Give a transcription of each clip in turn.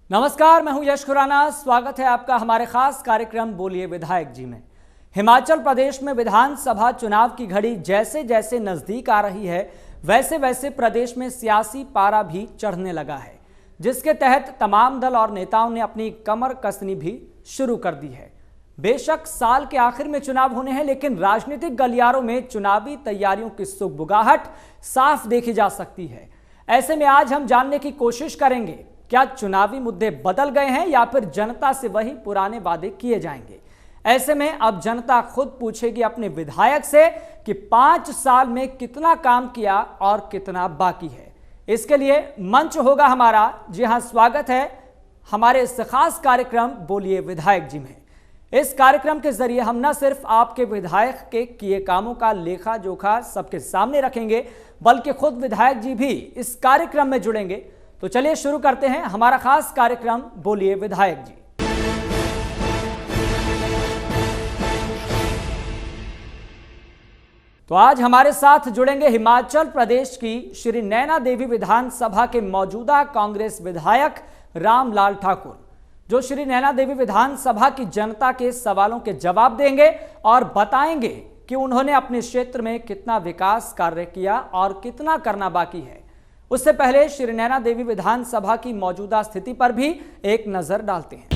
नमस्कार, मैं हूं यश खुराना। स्वागत है आपका हमारे खास कार्यक्रम बोलिए विधायक जी में। हिमाचल प्रदेश में विधानसभा चुनाव की घड़ी जैसे जैसे नजदीक आ रही है, वैसे वैसे प्रदेश में सियासी पारा भी चढ़ने लगा है, जिसके तहत तमाम दल और नेताओं ने अपनी कमर कसनी भी शुरू कर दी है। बेशक साल के आखिर में चुनाव होने हैं, लेकिन राजनीतिक गलियारों में चुनावी तैयारियों की सुगबुगाहट साफ देखी जा सकती है। ऐसे में आज हम जानने की कोशिश करेंगे, क्या चुनावी मुद्दे बदल गए हैं या फिर जनता से वही पुराने वादे किए जाएंगे। ऐसे में अब जनता खुद पूछेगी अपने विधायक से कि 5 साल में कितना काम किया और कितना बाकी है। इसके लिए मंच होगा हमारा। जी हां, स्वागत है हमारे इस खास कार्यक्रम बोलिए विधायक जी में। इस कार्यक्रम के जरिए हम न सिर्फ आपके विधायक के किए कामों का लेखा जोखा सबके सामने रखेंगे, बल्कि खुद विधायक जी भी इस कार्यक्रम में जुड़ेंगे। तो चलिए शुरू करते हैं हमारा खास कार्यक्रम बोलिए विधायक जी। तो आज हमारे साथ जुड़ेंगे हिमाचल प्रदेश की श्री नैना देवी विधानसभा के मौजूदा कांग्रेस विधायक रामलाल ठाकुर, जो श्री नैना देवी विधानसभा की जनता के सवालों के जवाब देंगे और बताएंगे कि उन्होंने अपने क्षेत्र में कितना विकास कार्य किया और कितना करना बाकी है। उससे पहले श्री नैना देवी विधानसभा की मौजूदा स्थिति पर भी एक नजर डालते हैं।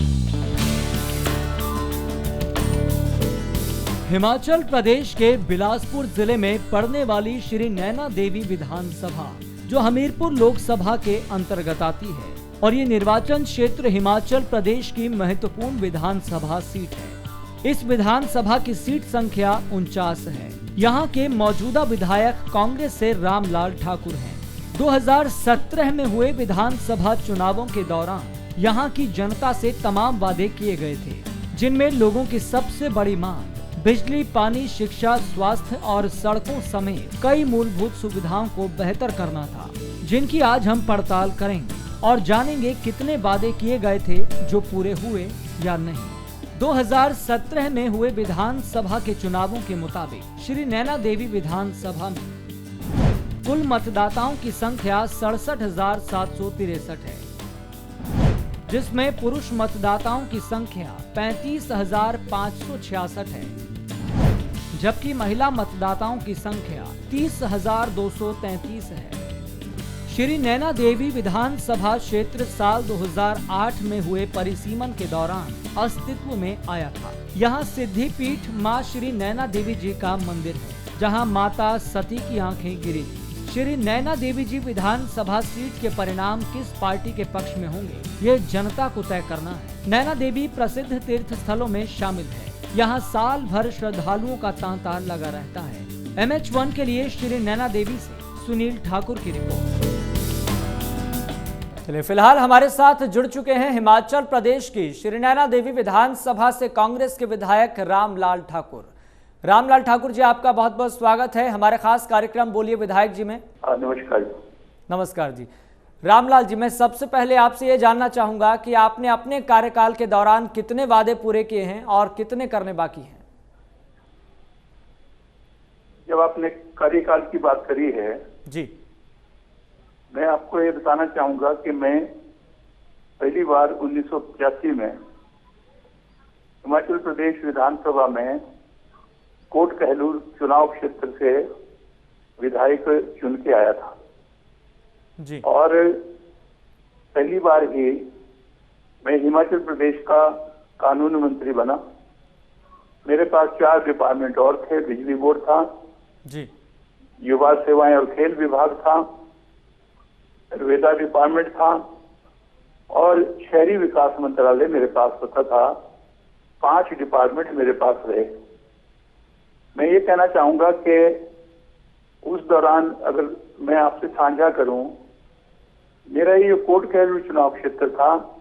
हिमाचल प्रदेश के बिलासपुर जिले में पड़ने वाली श्री नैना देवी विधानसभा, जो हमीरपुर लोकसभा के अंतर्गत आती है, और ये निर्वाचन क्षेत्र हिमाचल प्रदेश की महत्वपूर्ण विधानसभा सीट है। इस विधानसभा की सीट संख्या 49 है। यहाँ के मौजूदा विधायक कांग्रेस से रामलाल ठाकुर हैं। 2017 में हुए विधानसभा चुनावों के दौरान यहाँ की जनता से तमाम वादे किए गए थे, जिनमें लोगों की सबसे बड़ी मांग बिजली, पानी, शिक्षा, स्वास्थ्य और सड़कों समेत कई मूलभूत सुविधाओं को बेहतर करना था, जिनकी आज हम पड़ताल करेंगे और जानेंगे कितने वादे किए गए थे जो पूरे हुए या नहीं। 2017 में हुए विधानसभा के चुनावों के मुताबिक श्री नैना देवी विधानसभा में कुल मतदाताओं की संख्या 67,763 है, जिसमें पुरुष मतदाताओं की संख्या 35,566 है, जबकि महिला मतदाताओं की संख्या 30,233 है। श्री नैना देवी विधानसभा क्षेत्र साल 2008 में हुए परिसीमन के दौरान अस्तित्व में आया था। यहाँ सिद्धिपीठ माँ श्री नैना देवी जी का मंदिर है, जहाँ माता सती की आंखें गिरी थी। श्री नैना देवी जी विधानसभा सीट के परिणाम किस पार्टी के पक्ष में होंगे, ये जनता को तय करना है। नैना देवी प्रसिद्ध तीर्थ स्थलों में शामिल है। यहाँ साल भर श्रद्धालुओं का तांता लगा रहता है। MH1 के लिए श्री नैना देवी से सुनील ठाकुर की रिपोर्ट। चलिए, फिलहाल हमारे साथ जुड़ चुके हैं हिमाचल प्रदेश की श्री नैना देवी विधानसभा से कांग्रेस के विधायक रामलाल ठाकुर। रामलाल ठाकुर जी, आपका बहुत बहुत स्वागत है हमारे खास कार्यक्रम बोलिए विधायक जी में। नमस्कार। नमस्कार जी। रामलाल जी, मैं सबसे पहले आपसे ये जानना चाहूंगा कि आपने अपने कार्यकाल के दौरान कितने वादे पूरे किए हैं और कितने करने बाकी हैं। जब आपने कार्यकाल की बात करी है जी, मैं आपको ये बताना चाहूंगा कि मैं पहली बार 1985 में हिमाचल प्रदेश विधानसभा में कोट कहलूर चुनाव क्षेत्र से विधायक चुन के आया था जी। और पहली बार ही मैं हिमाचल प्रदेश का कानून मंत्री बना। मेरे पास 4 डिपार्टमेंट और थे। बिजली बोर्ड था जी, युवा सेवाएं और खेल विभाग था, वेदा डिपार्टमेंट था और शहरी विकास मंत्रालय मेरे पास होता था। 5 डिपार्टमेंट मेरे पास रहे। मैं ये कहना चाहूंगा कि उस दौरान अगर मैं आपसे साझा करूं, मेरा ये कोट कहलूर चुनाव क्षेत्र था।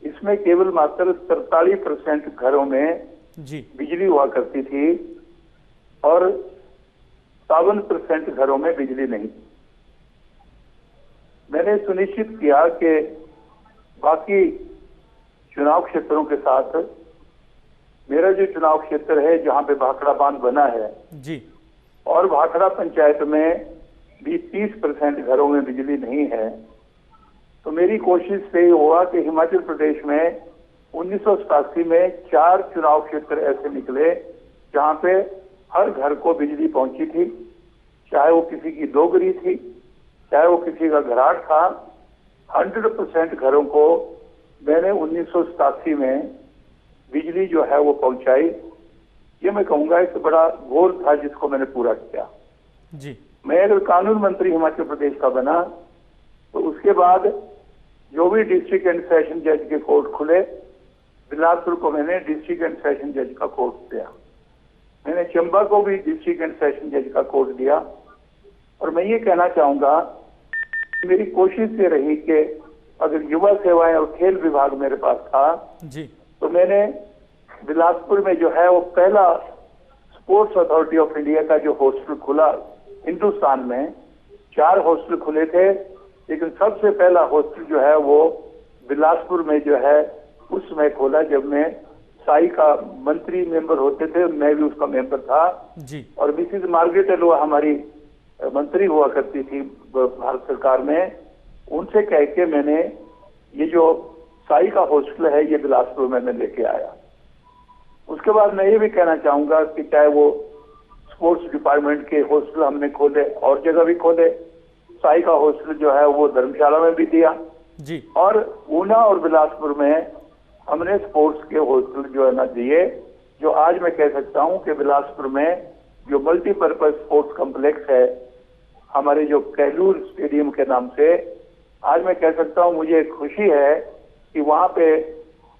इसमें केवल मात्र 43% घरों में जी बिजली हुआ करती थी और 57% घरों में बिजली नहीं। मैंने सुनिश्चित किया कि बाकी चुनाव क्षेत्रों के साथ मेरा जो चुनाव क्षेत्र है, जहां पे भाखड़ा बांध बना है जी, और भाखड़ा पंचायत में भी 30% घरों में बिजली नहीं है, तो मेरी कोशिश से ये हुआ कि हिमाचल प्रदेश में 1987 में 4 चुनाव क्षेत्र ऐसे निकले जहां पे हर घर को बिजली पहुंची थी, चाहे वो किसी की डोगरी थी, चाहे वो किसी का घराट था। 100% घरों को मैंने 1987 में बिजली जो है वो पहुंचाई। ये मैं कहूंगा एक बड़ा गोल था जिसको मैंने पूरा किया जी। मैं अगर कानून मंत्री हिमाचल प्रदेश का बना तो उसके बाद जो भी डिस्ट्रिक्ट एंड सेशन जज के कोर्ट खुले, बिलासपुर को मैंने डिस्ट्रिक्ट एंड सेशन जज का कोर्ट दिया, मैंने चंबा को भी डिस्ट्रिक्ट एंड सेशन जज का कोर्ट दिया। और मैं ये कहना चाहूंगा, मेरी कोशिश ये रही कि अगर युवा सेवाएं और खेल विभाग मेरे पास था जी, तो मैंने बिलासपुर में जो है वो पहला स्पोर्ट्स अथॉरिटी ऑफ इंडिया का जो हॉस्टल खुला हिंदुस्तान में, 4 हॉस्टल खुले थे, लेकिन सबसे पहला हॉस्टल जो है वो बिलासपुर में जो है उस समय खोला जब मैं साई का मंत्री मेंबर होते थे, मैं भी उसका मेंबर था जी। और मिसिज मार्गरेट अलोवा हमारी मंत्री हुआ करती थी भारत सरकार में। उनसे कह के मैंने ये जो साई का हॉस्टल है ये बिलासपुर में मैं लेके आया। उसके बाद मैं ये भी कहना चाहूंगा कि चाहे वो स्पोर्ट्स डिपार्टमेंट के हॉस्टल हमने खोले और जगह भी खोले, साई का हॉस्टल जो है वो धर्मशाला में भी दिया जी, और ऊना और बिलासपुर में हमने स्पोर्ट्स के हॉस्टल जो है ना दिए, जो आज मैं कह सकता हूं कि बिलासपुर में जो मल्टीपर्पज स्पोर्ट्स कॉम्प्लेक्स है हमारे जो कहलूर स्टेडियम के नाम से, आज मैं कह सकता हूं मुझे खुशी है कि वहां पे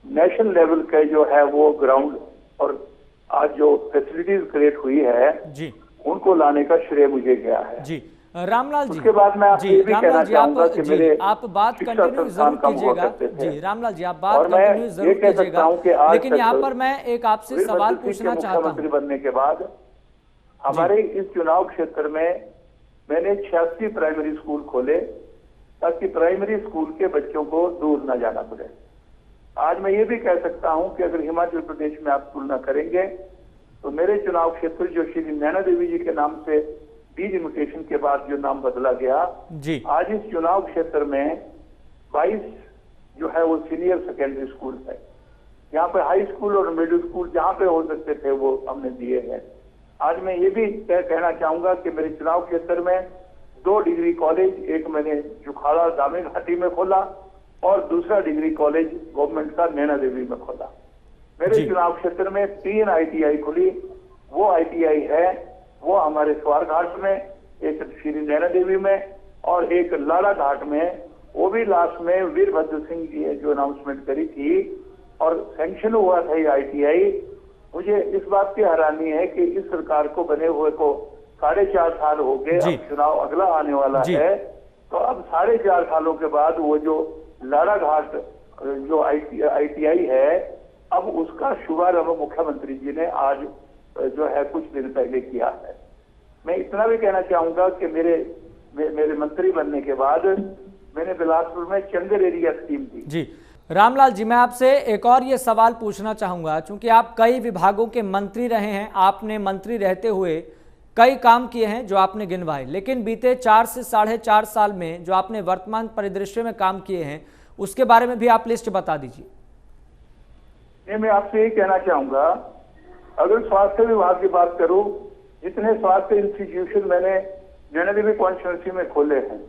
नेशनल लेवल के जो है वो ग्राउंड और आज जो फैसिलिटीज क्रिएट हुई है जी, उनको लाने का श्रेय मुझे गया है जी। रामलाल जी, उसके बाद मैं जी, ये भी कहना रामलाल जी, चाहूंगा कि मेरे आप बात शिक्षा कंटिन्यू संस्थान जरूर कम हुआ कीजिएगा करते थे। जी, रामलाल जी, आप बात और मैं कंटिन्यू ये जरूर कह सकता कीजिएगा, हूं कि आज लेकिन यहाँ तक पर मैं एक आपसे सवाल पूछना चाहता मुख्यमंत्री हूँ। बनने के बाद हमारे इस चुनाव क्षेत्र में मैंने 86 प्राइमरी स्कूल खोले ताकि प्राइमरी स्कूल के बच्चों को दूर न जाना पड़े। आज मैं ये भी कह सकता हूं कि अगर हिमाचल प्रदेश में आप तुलना करेंगे तो मेरे चुनाव क्षेत्र जो श्री नैना देवी जी के नाम से डीलिमिटेशन के बाद जो नाम बदला गया जी, आज इस चुनाव क्षेत्र में 22 जो है वो सीनियर सेकेंडरी स्कूल है। यहाँ पे हाई स्कूल और मिडिल स्कूल जहाँ पे हो सकते थे वो हमने दिए हैं। आज मैं ये भी कहना चाहूंगा कि मेरे चुनाव क्षेत्र में 2 डिग्री कॉलेज, एक मैंने जुखाड़ा दामे घाटी में खोला और दूसरा डिग्री कॉलेज गवर्नमेंट का नैना देवी में खोला। मेरे चुनाव क्षेत्र में 3 ITI खुली, वो ITI है वो हमारे स्वार घाट में, एक श्री नैना देवी में और एक लाड़ा घाट में। वो भी लास्ट में वीरभद्र सिंह जी ने जो अनाउंसमेंट करी थी और सैंक्शन हुआ था ये ITI। मुझे इस बात की हैरानी है कि इस सरकार को बने हुए को 4.5 साल हो गए, अब चुनाव अगला आने वाला है, तो अब 4.5 सालों के बाद वो जो लाड़ा घाट जो ITI है अब उसका शुभारंभ मुख्यमंत्री जी ने आज जो है कुछ दिन पहले किया है। मैं इतना भी कहना चाहूंगा कि मेरे मंत्री बनने के बाद मैंने बिलासपुर में चंगर एरिया स्कीम दी। जी रामलाल जी, मैं आपसे एक और ये सवाल पूछना चाहूंगा, क्योंकि आप कई विभागों के मंत्री रहे हैं, आपने मंत्री रहते हुए कई काम किए हैं जो आपने गिनवाए, लेकिन बीते 4 से 4.5 साल में जो आपने वर्तमान परिदृश्य में काम किए हैं उसके बारे में भी आप लिस्ट बता दीजिए। मैं आपसे यही कहना चाहूंगा, अगर स्वास्थ्य विभाग की बात करूं, जितने स्वास्थ्य इंस्टीट्यूशन मैंने नैना देवी कॉन्स्टिट्यूंसी में खोले हैं,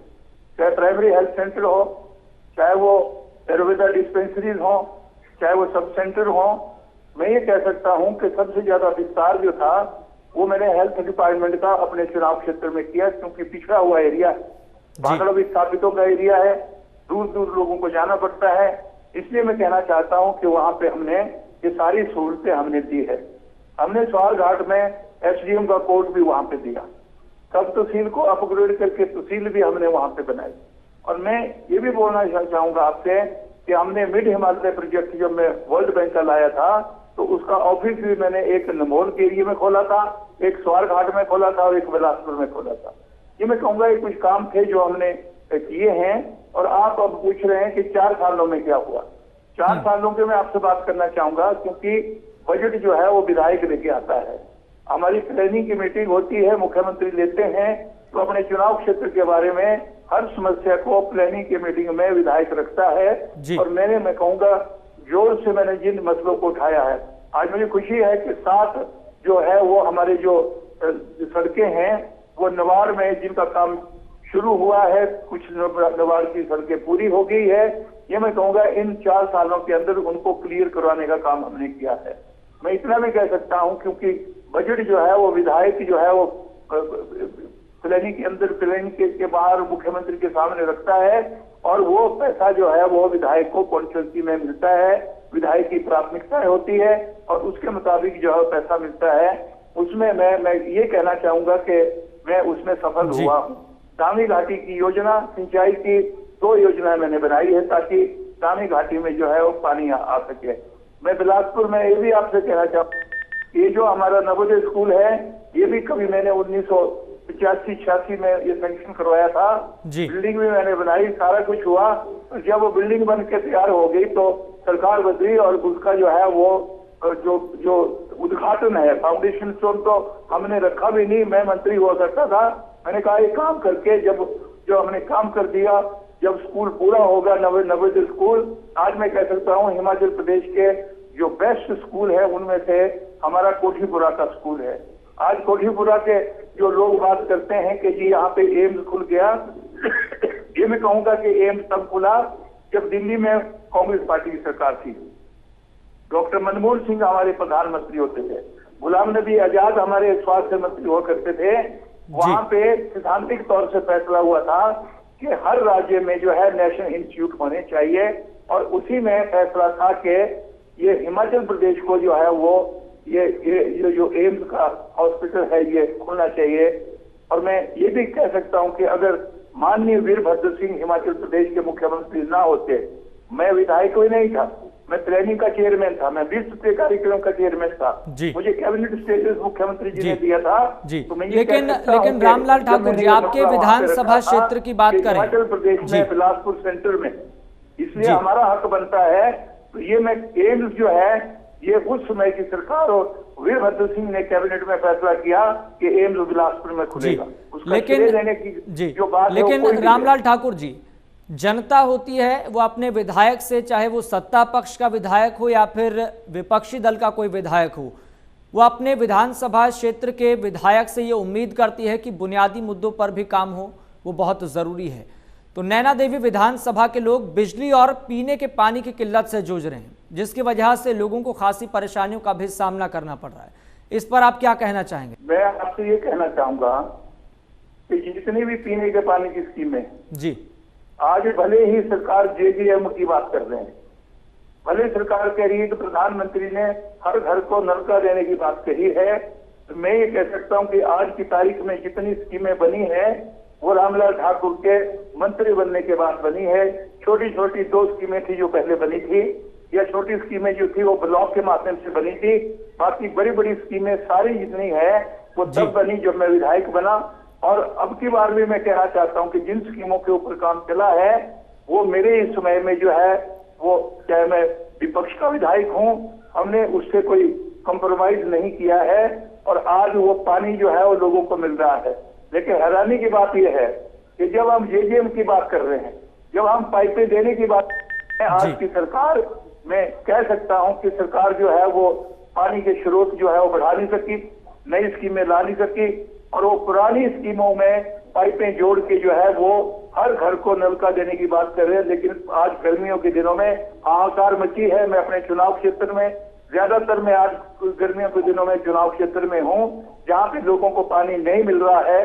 चाहे प्राइमरी हेल्थ सेंटर हो, चाहे वो आयुर्वेदा डिस्पेंसरीज हो, चाहे वो सब सेंटर हो, मैं ये कह सकता हूं कि सबसे ज्यादा विस्तार जो था वो मैंने हेल्थ डिपार्टमेंट का अपने चुनाव क्षेत्र में किया, क्योंकि पिछड़ा हुआ एरिया है, भागड़ विस्थापितों का एरिया है, दूर दूर लोगों को जाना पड़ता है। इसलिए मैं कहना चाहता हूं कि वहां पे हमने ये सारी सहूलतें हमने दी है। हमने स्वार घाट में SDM का कोर्ट भी वहां पे दिया, सब तहसील को अपग्रेड करके तहसील भी हमने वहां पे बनाई। और मैं ये भी बोलना चाहूंगा आपसे कि हमने मिड हिमालय प्रोजेक्ट जब मैं वर्ल्ड बैंक का लाया था तो उसका ऑफिस भी मैंने एक नमोर के एरिया में खोला था, एक स्वार घाट में खोला था और एक बिलासपुर में खोला था। ये मैं कहूंगा ये कुछ काम थे जो हमने किए हैं। और आप अब पूछ रहे हैं कि 4 सालों में क्या हुआ। 4 सालों के मैं आपसे बात करना चाहूंगा, क्योंकि बजट जो है वो विधायक लेके आता है, हमारी प्लानिंग की मीटिंग होती है, मुख्यमंत्री लेते हैं, तो अपने चुनाव क्षेत्र के बारे में हर समस्या को प्लानिंग की मीटिंग में विधायक रखता है। और मैं कहूंगा जोर से मैंने जिन मसलों को उठाया है, आज मुझे खुशी है कि 7 जो है वो हमारे जो सड़कें हैं वो नवाड़ में जिनका काम शुरू हुआ है, कुछ नवाड़ की सड़कें पूरी हो गई है। ये मैं कहूंगा इन 4 सालों के अंदर उनको क्लियर करवाने का काम हमने किया है। मैं इतना भी कह सकता हूं क्योंकि बजट जो है वो विधायक जो है वो प्लानिंग के अंदर प्लानिंग के बाहर मुख्यमंत्री के सामने रखता है और वो पैसा जो है वो विधायक को कॉन्स्टिट्यूंसी में मिलता है, विधायक की प्राथमिकताएं होती है और उसके मुताबिक जो है पैसा मिलता है। उसमें मैं ये कहना चाहूंगा कि मैं उसमें सफल हुआ हूँ। दामी घाटी की योजना, सिंचाई की 2 योजनाएं मैंने बनाई है ताकि दामी घाटी में जो है वो पानी आ सके। मैं बिलासपुर में ये भी आपसे कहना चाहूँ, ये जो हमारा नवोदय स्कूल है ये भी कभी मैंने 1985-86 में ये सैंक्शन करवाया था। बिल्डिंग भी मैंने बनाई, सारा कुछ हुआ। जब वो बिल्डिंग बन के तैयार हो गई तो सरकार बदली और उसका जो है वो जो उद्घाटन है, फाउंडेशन स्टोन तो हमने रखा भी नहीं। मैं मंत्री हुआ करता था, मैंने कहा ये काम करके जो हमने काम कर दिया, जब स्कूल पूरा होगा नवोदय स्कूल, आज मैं कह सकता हूँ हिमाचल प्रदेश के जो बेस्ट स्कूल है उनमें से हमारा कोठीपुरा का स्कूल है। आज कोठीपुरा के जो लोग बात करते हैं कि जी यहाँ पे एम्स खुल गया, ये मैं कहूंगा कि एम्स तब खुला जब दिल्ली में कांग्रेस पार्टी की सरकार थी। डॉक्टर मनमोहन सिंह हमारे प्रधानमंत्री होते थे, गुलाम नबी आजाद हमारे स्वास्थ्य मंत्री हुआ करते थे। वहां पे सिद्धांतिक तौर से फैसला हुआ था कि हर राज्य में जो है नेशनल इंस्टीट्यूट होने चाहिए और उसी में फैसला था कि ये हिमाचल प्रदेश को जो है वो ये जो एम्स का हॉस्पिटल है ये खुलना चाहिए। और मैं ये भी कह सकता हूं कि अगर माननीय वीरभद्र सिंह हिमाचल प्रदेश के मुख्यमंत्री ना होते, मैं विधायक ही नहीं था, मैं प्लानिंग का चेयरमैन था, मैं 20 सूत्रीय कार्यक्रम का चेयरमैन था, मुझे कैबिनेट स्टेटस मुख्यमंत्री जी ने दिया था। तो मैं लेकिन रामलाल ठाकुर जी, आपके विधानसभा क्षेत्र की बात करें, हिमाचल प्रदेश में बिलासपुर सेंटर में, इसलिए हमारा हक बनता है। तो ये मैं एम्स जो है ये उस समय की सरकार और वीरभद्र सिंह ने कैबिनेट में फैसला किया कि एम्स बिलासपुर में खुलेगा। लेकिन रामलाल ठाकुर जी, जनता होती है वो अपने विधायक से, चाहे वो सत्ता पक्ष का विधायक हो या फिर विपक्षी दल का कोई विधायक हो, वो अपने विधानसभा क्षेत्र के विधायक से ये उम्मीद करती है कि बुनियादी मुद्दों पर भी काम हो, वो बहुत ज़रूरी है। तो नैना देवी विधानसभा के लोग बिजली और पीने के पानी की किल्लत से जूझ रहे हैं, जिसकी वजह से लोगों को खासी परेशानियों का भी सामना करना पड़ रहा है। इस पर आप क्या कहना चाहेंगे? मैं आपसे ये कहना चाहूंगा कि जितनी भी पीने के पानी की स्कीमें जी, आज भले ही सरकार JJM की बात कर रहे हैं, भले सरकार कह रही है कि प्रधानमंत्री ने हर घर को नलका देने की बात कही है, तो मैं ये कह सकता हूं कि आज की तारीख में जितनी स्कीमें बनी है वो रामलाल ठाकुर के मंत्री बनने के बाद बनी है। छोटी छोटी 2 स्कीमें थी जो पहले बनी थी, या छोटी स्कीमें जो थी वो ब्लॉक के माध्यम से बनी थी। बाकी बड़ी बड़ी स्कीमें सारी जितनी है वो तब बनी जब मैं विधायक बना। और अब की बार भी मैं कहना चाहता हूं कि जिन स्कीमों के ऊपर काम चला है वो मेरे इस समय में जो है वो, चाहे मैं विपक्ष का विधायक हूं, हमने उससे कोई कंप्रोमाइज नहीं किया है और आज वो पानी जो है वो लोगों को मिल रहा है। लेकिन हैरानी की बात यह है कि जब हम JJM की बात कर रहे हैं, जब हम पाइपें देने की बात कर रहे हैं, आज की सरकार, मैं कह सकता हूं कि सरकार जो है वो पानी के स्रोत जो है वो बढ़ा नहीं सकी, नई स्कीमें ला नहीं सकी और वो पुरानी स्कीमों में पाइपें जोड़ के जो है वो हर घर को नलका देने की बात कर रहे हैं। लेकिन आज गर्मियों के दिनों में हाहाकार मची है। मैं अपने चुनाव क्षेत्र में ज्यादातर, मैं आज गर्मियों के दिनों में चुनाव क्षेत्र में हूँ जहाँ पे लोगों को पानी नहीं मिल रहा है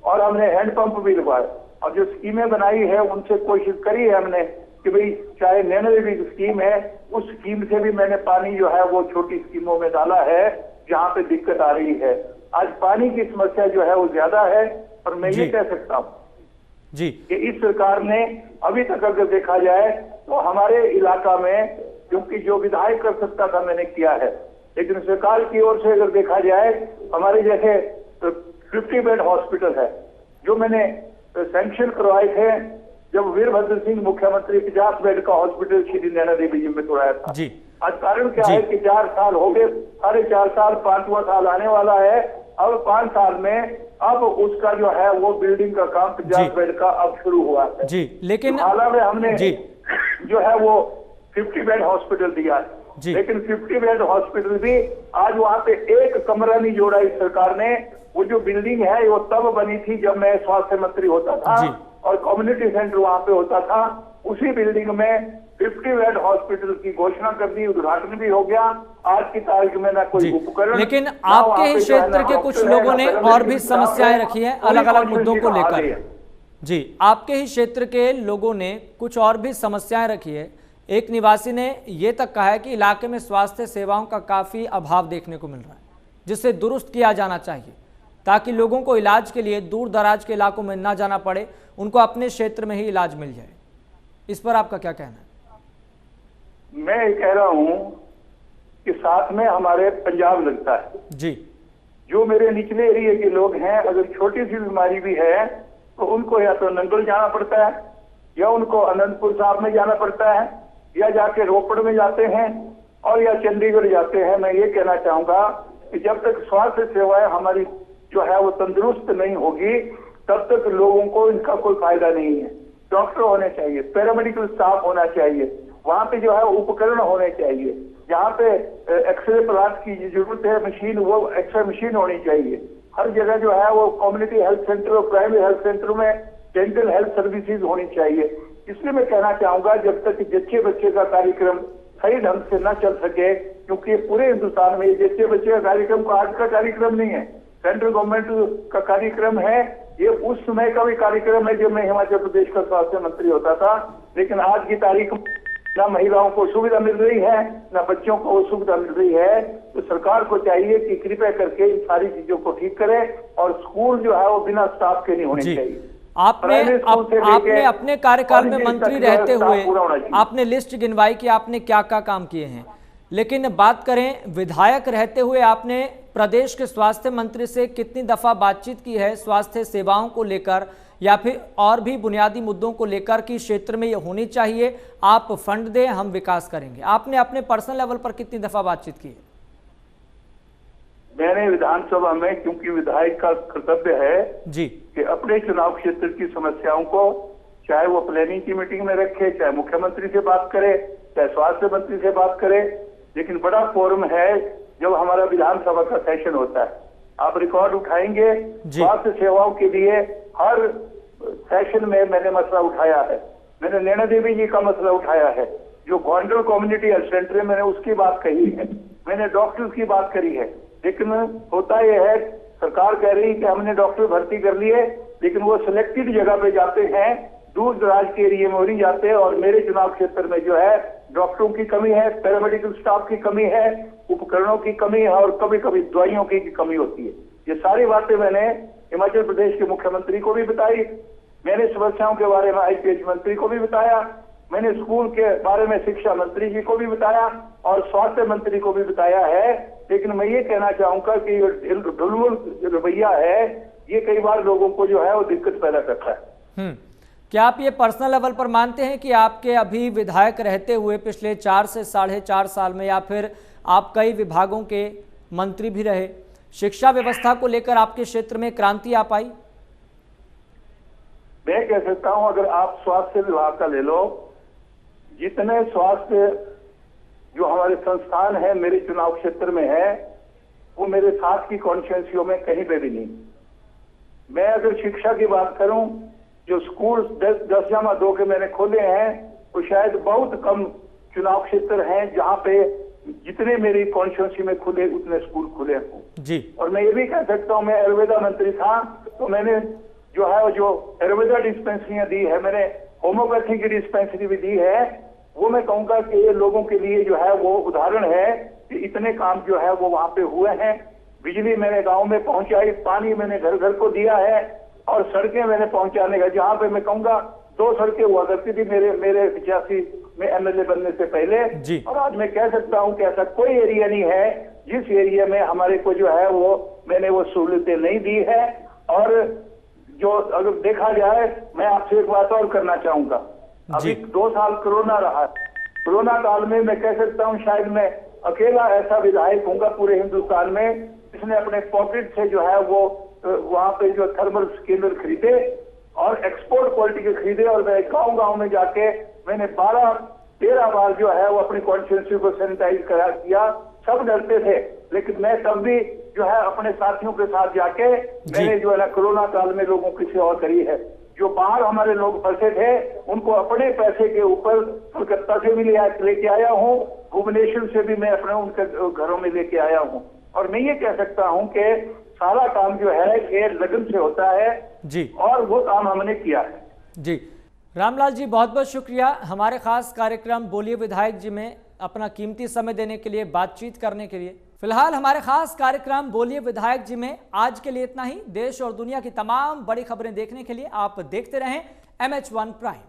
और हमने हैंडपंप भी लगवाए और जो स्कीमें बनाई है उनसे कोशिश करी है हमने कि भाई चाहे नैना देवी की स्कीम है, उस स्कीम से भी मैंने पानी जो है वो छोटी स्कीमों में डाला है जहाँ पे दिक्कत आ रही है। आज पानी की समस्या जो है वो ज्यादा है और मैं ये कह सकता हूँ जी कि इस सरकार ने अभी तक अगर देखा जाए तो हमारे इलाका में, क्योंकि जो विधायक कर सकता था मैंने किया है, लेकिन सरकार की ओर से अगर देखा जाए हमारे जैसे 50 बेड हॉस्पिटल है जो मैंने सैंक्शन करवाए थे जब वीरभद्र सिंह मुख्यमंत्री, 50 बेड का हॉस्पिटल श्री नैना देवी जी में तोड़ाया था जी। आज कारण क्या है कि 4 साल हो गए, 4.5 साल, 5वां साल आने वाला है, अब 5 साल में अब उसका जो है वो बिल्डिंग का काम 50 बेड का अब शुरू हुआ है जी। लेकिन हाल में हमने जी जो है वो 50 बेड हॉस्पिटल दिया है, लेकिन 50 बेड हॉस्पिटल भी आज वहां पे एक कमरा नहीं जोड़ा इस सरकार ने। वो जो बिल्डिंग है वो तब बनी थी जब मैं स्वास्थ्य मंत्री होता था और कम्युनिटी सेंटर वहां पे होता था। उसी बिल्डिंग में 50 बेड हॉस्पिटल की घोषणा कर दी, उद्घाटन भी हो गया। आज की तारीख में ना कोई उपकरण, लेकिन आपके ही क्षेत्र के कुछ लोगों ने और भी समस्याएं रखी हैं अलग अलग मुद्दों को लेकर। जी, आपके ही क्षेत्र के लोगों ने कुछ और भी समस्याएं रखी है। एक निवासी ने ये तक कहा है कि इलाके में स्वास्थ्य सेवाओं का काफी अभाव देखने को मिल रहा है, जिसे दुरुस्त किया जाना चाहिए ताकि लोगों को इलाज के लिए दूर दराज के इलाकों में ना जाना पड़े, उनको अपने क्षेत्र में ही इलाज मिल जाए। इस पर आपका क्या कहना है? मैं ये कह रहा हूं कि साथ में हमारे पंजाब लगता है जी। जो मेरे निचले एरिया के लोग हैं, अगर छोटी सी बीमारी भी है तो उनको या तो नंगल जाना पड़ता है या उनको अनंतपुर साहब में जाना पड़ता है या जाके रोपड़ में जाते हैं और या चंडीगढ़ जाते हैं। मैं ये कहना चाहूंगा कि जब तक स्वास्थ्य सेवाएं हमारी जो है वो तंदुरुस्त नहीं होगी तब तक लोगों को इनका कोई फायदा नहीं है। डॉक्टर होने चाहिए, पैरामेडिकल स्टाफ होना चाहिए, वहां पे जो है उपकरण होने चाहिए, जहाँ पे एक्सरे प्लांट की जरूरत है मशीन, वो एक्सरे मशीन होनी चाहिए। हर जगह जो है वो कम्युनिटी हेल्थ सेंटर और प्राइमरी हेल्थ सेंटर में डेंटल हेल्थ सर्विसेज होनी चाहिए। इसलिए मैं कहना चाहूंगा जब तक जच्चे बच्चे का कार्यक्रम सही ढंग से न चल सके, क्योंकि पूरे हिंदुस्तान में जच्चे बच्चे का कार्यक्रम को आज का कार्यक्रम नहीं है, सेंट्रल गवर्नमेंट का कार्यक्रम है। ये उस समय का भी कार्यक्रम है जब मैं हिमाचल प्रदेश का स्वास्थ्य मंत्री होता था। लेकिन आज की तारीख ना महिलाओं को सुविधा मिल रही है ना बच्चों को सुविधा मिल रही है। तो सरकार को चाहिए कि कृपया करके इन सारी चीजों को ठीक करे और स्कूल जो है वो बिना स्टाफ के नहीं होने चाहिए। आपने अपने कार्यकाल में मंत्री रहते हुए आपने लिस्ट गिनवाई कि आपने क्या क्या काम किए हैं, लेकिन बात करें विधायक रहते हुए आपने प्रदेश के स्वास्थ्य मंत्री से कितनी दफा बातचीत की है स्वास्थ्य सेवाओं को लेकर या फिर और भी बुनियादी मुद्दों को लेकर कि क्षेत्र में ये होनी चाहिए, आप फंड दें, हम विकास करेंगे? आपने अपने पर्सनल लेवल पर कितनी दफा बातचीत की है? मैंने विधानसभा में, क्योंकि विधायक का कर्तव्य है जी कि अपने चुनाव क्षेत्र की समस्याओं को चाहे वो प्लानिंग की मीटिंग में रखे, चाहे मुख्यमंत्री से बात करे, चाहे स्वास्थ्य मंत्री से बात करे, लेकिन बड़ा फोरम है जब हमारा विधानसभा का सेशन होता है। आप रिकॉर्ड उठाएंगे, स्वास्थ्य सेवाओं के लिए हर सेशन में मैंने मसला उठाया है। मैंने नैना देवी जी का मसला उठाया है, जो गोंडल कम्युनिटी हेल्थ सेंटर है, मैंने उसकी बात कही है, मैंने डॉक्टर्स की बात करी है। लेकिन होता यह है सरकार कह रही है कि हमने डॉक्टर भर्ती कर लिए, लेकिन वो सिलेक्टेड जगह पे जाते हैं, दूर दराज के एरिया में नहीं जाते। और मेरे चुनाव क्षेत्र में जो है डॉक्टरों की कमी है, पैरामेडिकल स्टाफ की कमी है, उपकरणों की कमी है और कभी कभी दवाइयों की कमी होती है। ये सारी बातें मैंने हिमाचल प्रदेश के मुख्यमंत्री को भी बताई, मैंने समस्याओं के बारे में आईपीएच मंत्री को भी बताया, मैंने स्कूल के बारे में शिक्षा मंत्री जी को भी बताया और स्वास्थ्य मंत्री को भी बताया है। लेकिन मैं ये कहना चाहूंगा कि ढुलमुल रवैया है, ये कई बार लोगों को जो है वो दिक्कत पैदा करता है। क्या आप ये पर्सनल लेवल पर मानते हैं कि आपके अभी विधायक रहते हुए पिछले 4 से 4.5 साल में, या फिर आप कई विभागों के मंत्री भी रहे, शिक्षा व्यवस्था को लेकर आपके क्षेत्र में क्रांति आ पाई? मैं कह सकता हूं, अगर आप स्वास्थ्य विभाग का ले लो, जितने स्वास्थ्य जो हमारे संस्थान है मेरे चुनाव क्षेत्र में है, वो मेरे साथ की कॉन्स्टिट्यूएंसियों में कहीं पे भी नहीं। मैं अगर शिक्षा की बात करूं, जो स्कूल 10/2 के मैंने खोले हैं, वो शायद बहुत कम चुनाव क्षेत्र हैं जहां पे जितने मेरी कॉन्स्टिट्यूएंसी में खुले उतने स्कूल खुले हों जी। और मैं ये भी कह सकता हूं, मैं आयुर्वेदा मंत्री था तो मैंने जो है जो आयुर्वेदा डिस्पेंसरियां दी है, मैंने होम्योपैथी की डिस्पेंसरी भी दी है। वो मैं कहूंगा कि ये लोगों के लिए जो है वो उदाहरण है कि इतने काम जो है वो वहां पे हुए हैं। बिजली मैंने गांव में पहुंचाई, पानी मैंने घर घर को दिया है और सड़कें मैंने पहुंचाने का, जहां पे मैं कहूंगा 2 सड़कें हुआ करती थी मेरे 85 में एमएलए बनने से पहले। और आज मैं कह सकता हूं कि ऐसा कोई एरिया नहीं है जिस एरिया में हमारे को जो है वो मैंने वो सहूलतें नहीं दी है। और जो अगर देखा जाए, मैं आपसे एक बात और करना चाहूंगा, अभी 2 साल कोरोना रहा, कोरोना काल में मैं कह सकता हूं शायद मैं अकेला ऐसा विधायक होऊंगा पूरे हिंदुस्तान में जिसने अपने पॉकेट से जो है वो वहां पे जो थर्मल स्कैनर खरीदे और एक्सपोर्ट क्वालिटी के खरीदे, और मैं गांव में जाके मैंने 12-13 बार जो है वो अपनी कॉन्स्टिट्यूंसी को सैनिटाइज करा किया। सब डरते थे, लेकिन मैं तब भी जो है अपने साथियों के साथ जाके मैंने जो है ना कोरोना काल में लोगों की सेवा करी है। जो बाहर हमारे लोग फंसे थे उनको अपने पैसे के ऊपर कलकत्ता से भी लेके आया हूँ, भुवनेश्वर से भी मैं अपने उनके घरों में लेके आया हूँ। और मैं ये कह सकता हूँ कि सारा काम जो है ये लगन से होता है जी, और वो काम हमने किया है जी। रामलाल जी, बहुत बहुत शुक्रिया हमारे खास कार्यक्रम बोलिए विधायक जी में अपना कीमती समय देने के लिए, बातचीत करने के लिए। फिलहाल हमारे खास कार्यक्रम बोलिए विधायक जी में आज के लिए इतना ही। देश और दुनिया की तमाम बड़ी खबरें देखने के लिए आप देखते रहें MH1 प्राइम।